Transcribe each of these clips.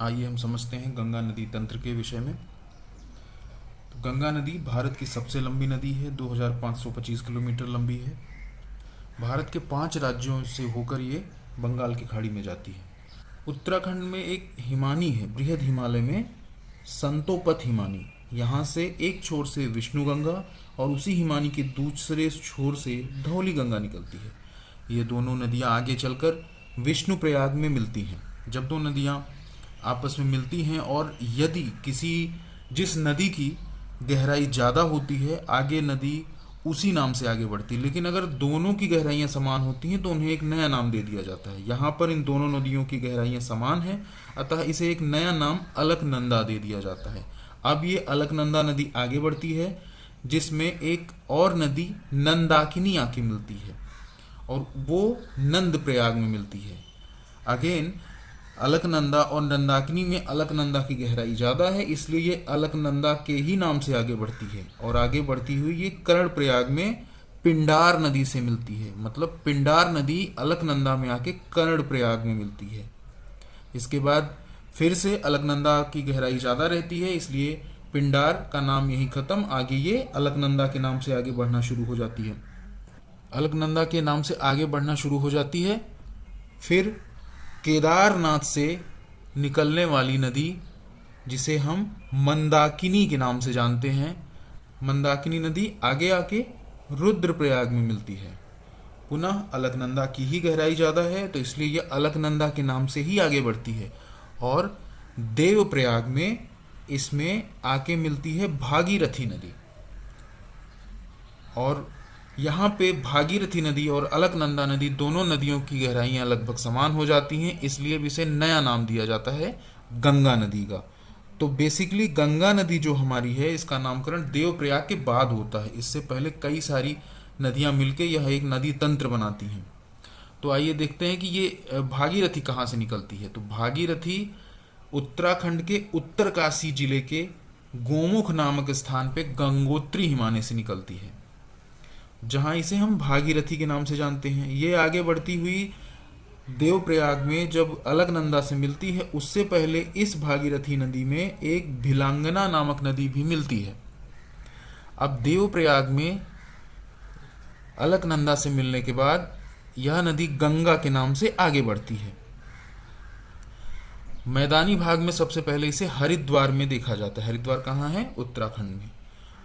आइए हम समझते हैं गंगा नदी तंत्र के विषय में। तो गंगा नदी भारत की सबसे लंबी नदी है, 2525 किलोमीटर लंबी है। भारत के 5 राज्यों से होकर ये बंगाल की खाड़ी में जाती है। उत्तराखंड में एक हिमानी है, बृहद हिमालय में संतोपथ हिमानी। यहाँ से एक छोर से विष्णु गंगा और उसी हिमानी के दूसरे छोर से धौली गंगा निकलती है। ये दोनों नदियाँ आगे चलकर विष्णु प्रयाग में मिलती हैं। जब दो नदियाँ आपस में मिलती हैं और यदि जिस नदी की गहराई ज़्यादा होती है, आगे नदी उसी नाम से आगे बढ़ती है। लेकिन अगर दोनों की गहराइयाँ समान होती हैं तो उन्हें एक नया नाम दे दिया जाता है। यहाँ पर इन दोनों नदियों की गहराइयाँ समान हैं, अतः इसे एक नया नाम अलकनंदा दे दिया जाता है। अब ये अलकनंदा नदी आगे बढ़ती है, जिसमें एक और नदी नंदाकिनी आके मिलती है और वो नंद प्रयाग में मिलती है। अगेन अलकनंदा और नंदाकिनी में अलकनंदा की गहराई ज़्यादा है, इसलिए ये अलकनंदा के ही नाम से आगे बढ़ती है और आगे बढ़ती हुई ये कर्ण प्रयाग में पिंडार नदी से मिलती है। मतलब पिंडार नदी अलकनंदा में आके कर्ण प्रयाग में मिलती है। इसके बाद फिर से अलकनंदा की गहराई ज़्यादा रहती है, इसलिए पिंडार का नाम यही खत्म, आगे ये अलकनंदा के नाम से आगे बढ़ना शुरू हो जाती है। अलकनंदा के नाम से आगे बढ़ना शुरू हो जाती है। फिर केदारनाथ से निकलने वाली नदी, जिसे हम मंदाकिनी के नाम से जानते हैं, मंदाकिनी नदी आगे आके रुद्रप्रयाग में मिलती है। पुनः अलकनंदा की ही गहराई ज़्यादा है, तो इसलिए यह अलकनंदा के नाम से ही आगे बढ़ती है और देवप्रयाग में इसमें आके मिलती है भागीरथी नदी। और यहाँ पे भागीरथी नदी और अलकनंदा नदी दोनों नदियों की गहराइयाँ लगभग समान हो जाती हैं, इसलिए भी इसे नया नाम दिया जाता है गंगा नदी का। तो बेसिकली गंगा नदी जो हमारी है, इसका नामकरण देवप्रयाग के बाद होता है। इससे पहले कई सारी नदियाँ मिलके यह एक नदी तंत्र बनाती हैं। तो आइए देखते हैं कि ये भागीरथी कहाँ से निकलती है। तो भागीरथी उत्तराखंड के उत्तरकाशी जिले के गोमुख नामक स्थान पे गंगोत्री हिमालय से निकलती है, जहाँ इसे हम भागीरथी के नाम से जानते हैं। ये आगे बढ़ती हुई देवप्रयाग में जब अलकनंदा से मिलती है, उससे पहले इस भागीरथी नदी में एक भिलांगना नामक नदी भी मिलती है। अब देवप्रयाग में अलकनंदा से मिलने के बाद यह नदी गंगा के नाम से आगे बढ़ती है। मैदानी भाग में सबसे पहले इसे हरिद्वार में देखा जाता है। हरिद्वार कहाँ है? उत्तराखंड में।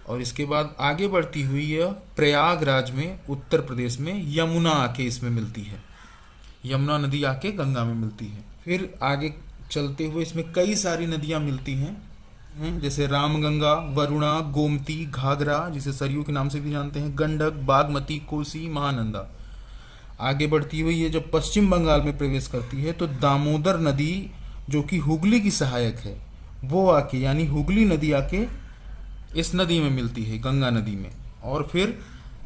और इसके बाद आगे बढ़ती हुई यह प्रयागराज में उत्तर प्रदेश में यमुना आके इसमें मिलती है। यमुना नदी आके गंगा में मिलती है। फिर आगे चलते हुए इसमें कई सारी नदियां मिलती हैं, जैसे रामगंगा, वरुणा, गोमती, घाघरा, जिसे सरयू के नाम से भी जानते हैं, गंडक, बागमती, कोसी, महानंदा। आगे बढ़ती हुई ये जब पश्चिम बंगाल में प्रवेश करती है तो दामोदर नदी, जो कि हुगली की सहायक है, वो आके यानी हुगली नदी आके इस नदी में मिलती है, गंगा नदी में। और फिर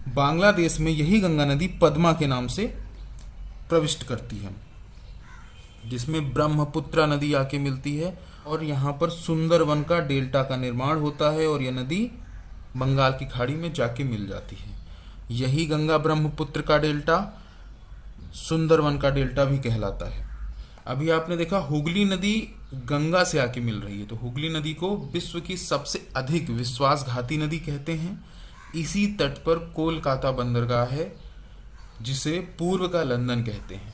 बांग्लादेश में यही गंगा नदी पद्मा के नाम से प्रविष्ट करती है, जिसमें ब्रह्मपुत्रा नदी आके मिलती है और यहाँ पर सुंदरवन का डेल्टा का निर्माण होता है और यह नदी बंगाल की खाड़ी में जाके मिल जाती है। यही गंगा ब्रह्मपुत्र का डेल्टा सुंदरवन का डेल्टा भी कहलाता है। अभी आपने देखा हुगली नदी गंगा से आके मिल रही है, तो हुगली नदी को विश्व की सबसे अधिक विश्वासघाती नदी कहते हैं। इसी तट पर कोलकाता बंदरगाह है, जिसे पूर्व का लंदन कहते हैं।